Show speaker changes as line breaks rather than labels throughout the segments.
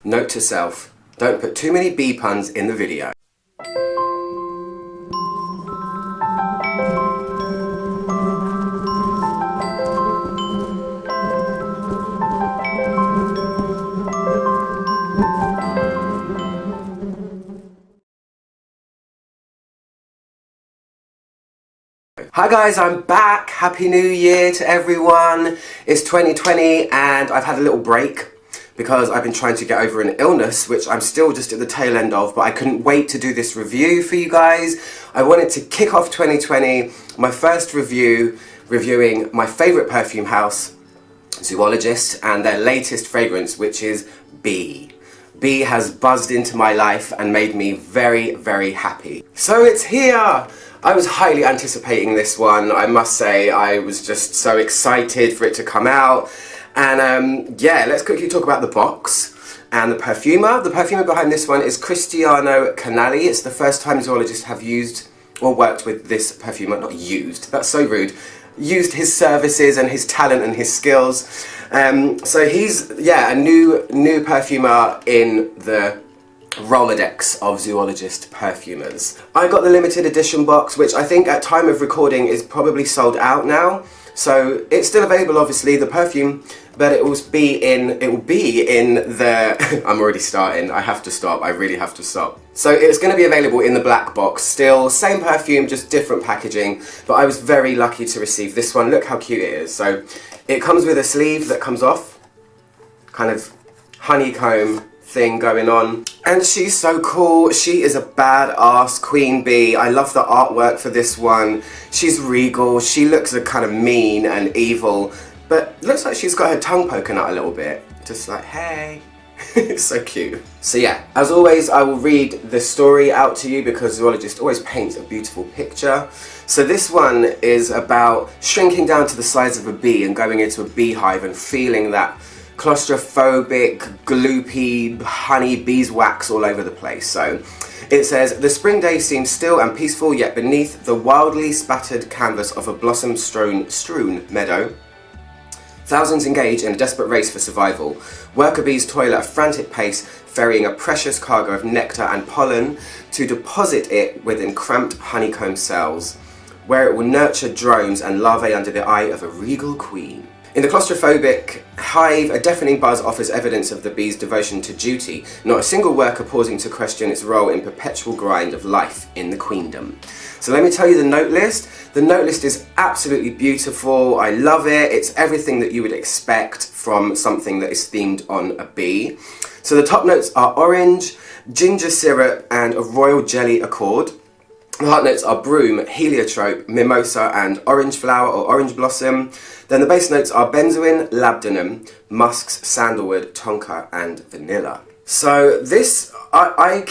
Note to self, don't put too many bee puns in the video. Hi guys, I'm back. Happy New Year to everyone. It's 2020 and I've had a little break because I've been trying to get over an illness, which I'm still just at the tail end of, but I couldn't wait to do this review for you guys. I wanted to kick off 2020, my first reviewing my favourite perfume house, Zoologist, and their latest fragrance, which is Bee. Bee has buzzed into my life and made me very, very happy. So it's here! I was highly anticipating this one, I must say. I was just so excited for it to come out. And yeah, let's quickly talk about the box and the perfumer. The perfumer behind this one is Cristiano Canali. It's the first time Zoologists have used or worked with this perfumer. Not used, that's so rude. Used his services and his talent and his skills. So he's, yeah, a new perfumer in the Rolodex of Zoologist perfumers. I got the limited edition box, which I think at time of recording is probably sold out now. So it's still available, obviously, the perfume, but it will be in the, I'm already starting, I have to stop, I really have to stop. So it's going to be available in the black box still, same perfume, just different packaging, but I was very lucky to receive this one. Look how cute it is. So it comes with a sleeve that comes off, kind of honeycomb thing going on, and she's so cool. She is a badass queen bee. I love the artwork for this one. She's regal. She looks a kind of mean and evil, but looks like she's got her tongue poking out a little bit, just like, hey. It's so cute. So yeah, as always, I will read the story out to you because Zoologist always paints a beautiful picture. So this one is about shrinking down to the size of a bee and going into a beehive and feeling that claustrophobic, gloopy, honey beeswax all over the place. So it says, the spring day seems still and peaceful, yet beneath the wildly spattered canvas of a blossom-strewn meadow, thousands engage in a desperate race for survival. Worker bees toil at a frantic pace, ferrying a precious cargo of nectar and pollen to deposit it within cramped honeycomb cells, where it will nurture drones and larvae under the eye of a regal queen. In the claustrophobic hive, a deafening buzz offers evidence of the bee's devotion to duty, not a single worker pausing to question its role in perpetual grind of life in the queendom. So let me tell you the note list. The note list is absolutely beautiful. I love it. It's everything that you would expect from something that is themed on a bee. So the top notes are orange, ginger syrup, and a royal jelly accord. The heart notes are broom, heliotrope, mimosa, and orange flower or orange blossom. Then the base notes are benzoin, labdanum, musks, sandalwood, tonka, and vanilla. So this, I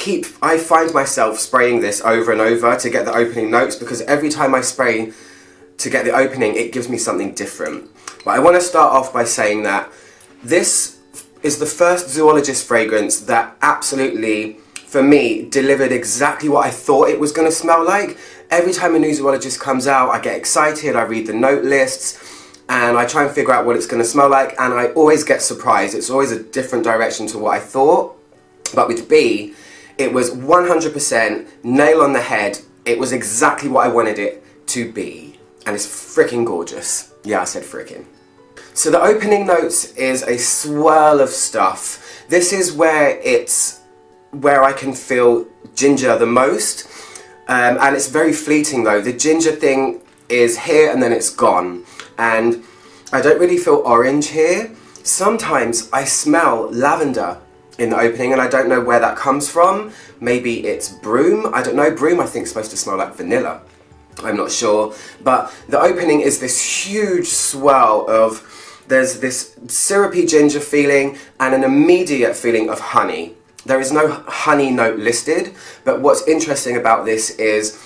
find myself spraying this over and over to get the opening notes, because every time I spray to get the opening, it gives me something different. But I want to start off by saying that this is the first Zoologist fragrance that absolutely, for me, delivered exactly what I thought it was going to smell like. Every time a new Zoologist comes out, I get excited, I read the note lists, and I try and figure out what it's going to smell like, and I always get surprised. It's always a different direction to what I thought. But with Bee, it was 100% nail on the head. It was exactly what I wanted it to be. And it's freaking gorgeous. Yeah, I said freaking. So the opening notes is a swirl of stuff. This is where I can feel ginger the most. And it's very fleeting though. The ginger thing is here and then it's gone. And I don't really feel orange here. Sometimes I smell lavender in the opening and I don't know where that comes from. Maybe it's broom, I don't know. Broom I think is supposed to smell like vanilla. I'm not sure. But the opening is this huge swirl of, there's this syrupy ginger feeling and an immediate feeling of honey. There is no honey note listed, but what's interesting about this is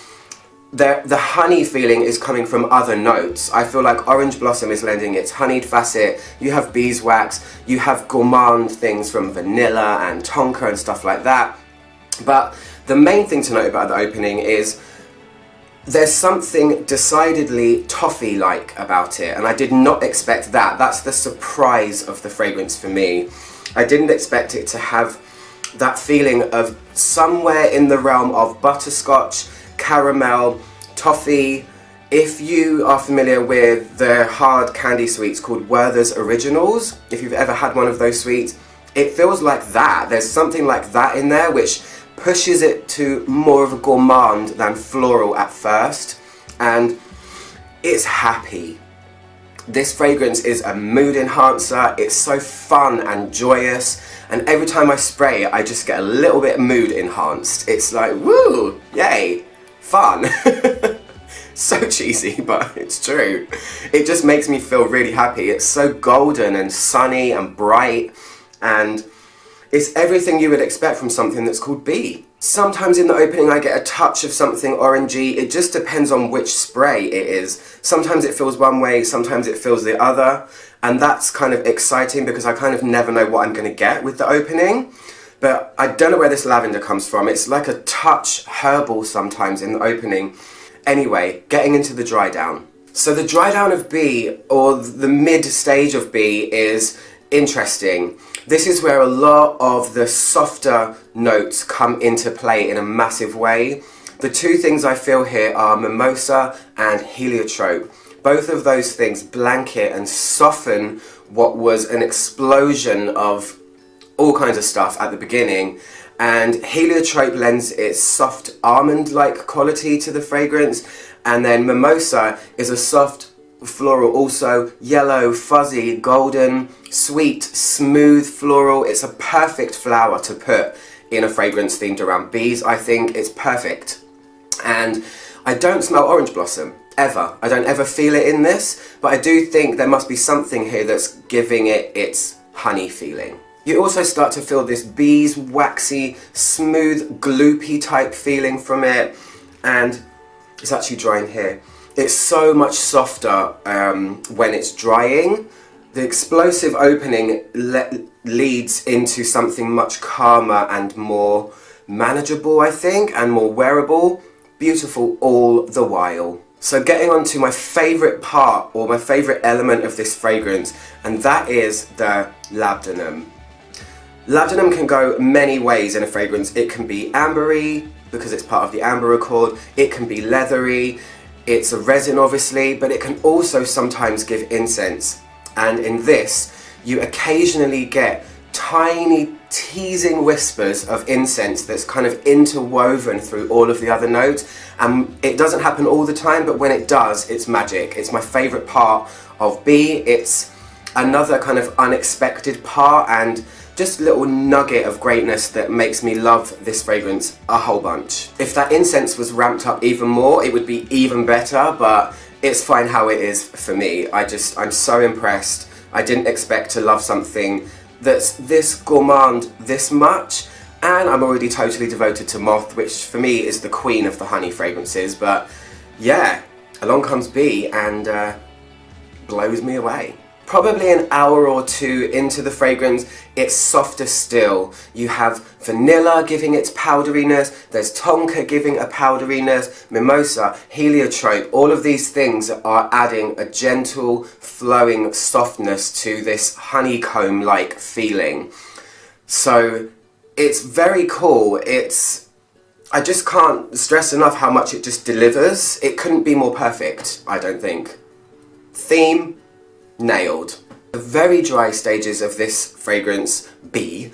the honey feeling is coming from other notes. I feel like Orange Blossom is lending its honeyed facet, you have beeswax, you have gourmand things from vanilla and tonka and stuff like that. But the main thing to note about the opening is there's something decidedly toffee-like about it, and I did not expect that. That's the surprise of the fragrance for me. I didn't expect it to have that feeling of somewhere in the realm of butterscotch, caramel, toffee. If you are familiar with the hard candy sweets called Werther's Originals, if you've ever had one of those sweets, it feels like that. There's something like that in there which pushes it to more of a gourmand than floral at first, and it's happy. This fragrance is a mood enhancer. It's so fun and joyous, and every time I spray it I just get a little bit mood enhanced. It's like, woo, yay, fun. So cheesy, but it's true. It just makes me feel really happy. It's so golden and sunny and bright, and it's everything you would expect from something that's called Bee. Sometimes in the opening I get a touch of something orangey. It just depends on which spray it is. Sometimes it feels one way, sometimes it feels the other, and that's kind of exciting because I kind of never know what I'm going to get with the opening. But I don't know where this lavender comes from. It's like a touch herbal sometimes in the opening. Anyway, getting into the dry down. So the dry down of Bee, or the mid stage of Bee, is interesting. This is where a lot of the softer notes come into play in a massive way. The two things I feel here are mimosa and heliotrope. Both of those things blanket and soften what was an explosion of all kinds of stuff at the beginning. And heliotrope lends its soft almond-like quality to the fragrance, and then mimosa is a soft floral, also yellow, fuzzy, golden, sweet, smooth floral. It's a perfect flower to put in a fragrance themed around bees. I think it's perfect. And I don't smell orange blossom, ever. I don't ever feel it in this, but I do think there must be something here that's giving it its honey feeling. You also start to feel this bees, waxy, smooth, gloopy type feeling from it, and it's actually drying here. It's so much softer when it's drying. The explosive opening leads into something much calmer and more manageable, I think, and more wearable. Beautiful all the while. So getting on to my favourite part, or my favourite element of this fragrance, and that is the labdanum. Labdanum can go many ways in a fragrance. It can be ambery, because it's part of the amber accord. It can be leathery. It's a resin, obviously, but it can also sometimes give incense. And in this, you occasionally get tiny teasing whispers of incense that's kind of interwoven through all of the other notes. And it doesn't happen all the time, but when it does, it's magic. It's my favourite part of Bee. It's another kind of unexpected part, and just a little nugget of greatness that makes me love this fragrance a whole bunch. If that incense was ramped up even more, it would be even better, but it's fine how it is for me. I'm so impressed. I didn't expect to love something that's this gourmand this much, and I'm already totally devoted to Moth, which for me is the queen of the honey fragrances. But yeah, along comes Bee and blows me away. Probably an hour or two into the fragrance, it's softer still. You have vanilla giving its powderiness, there's tonka giving a powderiness, mimosa, heliotrope. All of these things are adding a gentle, flowing softness to this honeycomb-like feeling. So it's very cool. I just can't stress enough how much it just delivers. It couldn't be more perfect, I don't think. Theme, nailed. The very dry stages of this fragrance, Bee,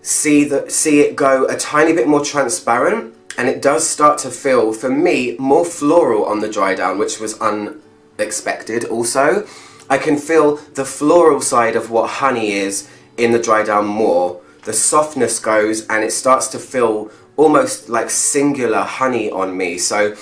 see it go a tiny bit more transparent, and it does start to feel, for me, more floral on the dry down, which was unexpected also. I can feel the floral side of what honey is in the dry down more. The softness goes and it starts to feel almost like singular honey on me. So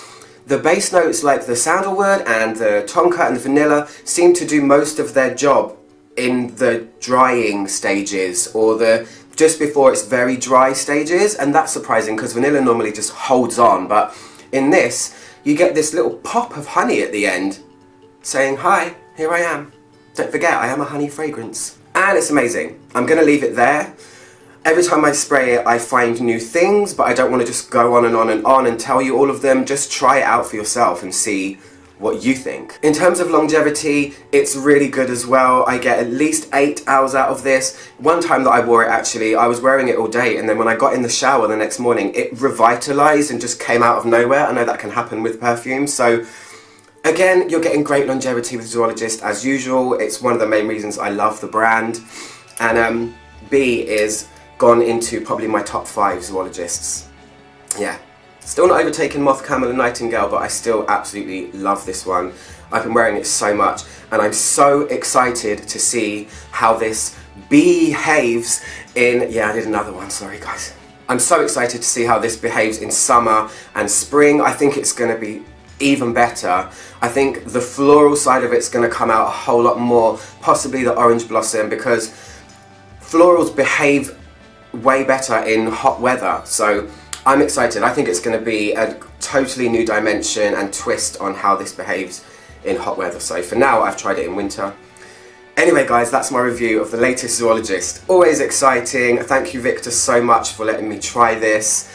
the base notes like the sandalwood and the tonka and the vanilla seem to do most of their job in the drying stages, or the just before it's very dry stages, and that's surprising because vanilla normally just holds on, but in this you get this little pop of honey at the end saying, hi, here I am. Don't forget, I am a honey fragrance. And it's amazing. I'm going to leave it there. Every time I spray it, I find new things, but I don't want to just go on and on and on and tell you all of them. Just try it out for yourself and see what you think. In terms of longevity, it's really good as well. I get at least 8 hours out of this. One time that I wore it, actually, I was wearing it all day, and then when I got in the shower the next morning, it revitalized and just came out of nowhere. I know that can happen with perfumes, so again, you're getting great longevity with Zoologist as usual. It's one of the main reasons I love the brand. And B is gone into probably my top 5 Zoologists. Yeah. Still not overtaken Moth, Camel and Nightingale, but I still absolutely love this one. I've been wearing it so much, and I'm so excited to see how this behaves in... Yeah, I did another one, sorry guys. I'm so excited to see how this behaves in summer and spring. I think it's going to be even better. I think the floral side of it's going to come out a whole lot more, possibly the orange blossom, because florals behave way better in hot weather. So I'm excited. I think it's going to be a totally new dimension and twist on how this behaves in hot weather. So for now, I've tried it in winter. Anyway guys, that's my review of the latest Zoologist. Always exciting. Thank you Victor so much for letting me try this.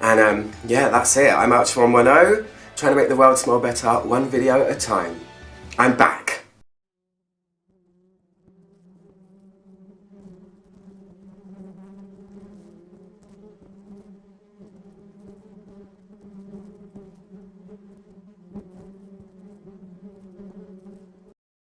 And yeah, that's it. I'm Ouch110, trying to make the world smell better one video at a time. I'm back.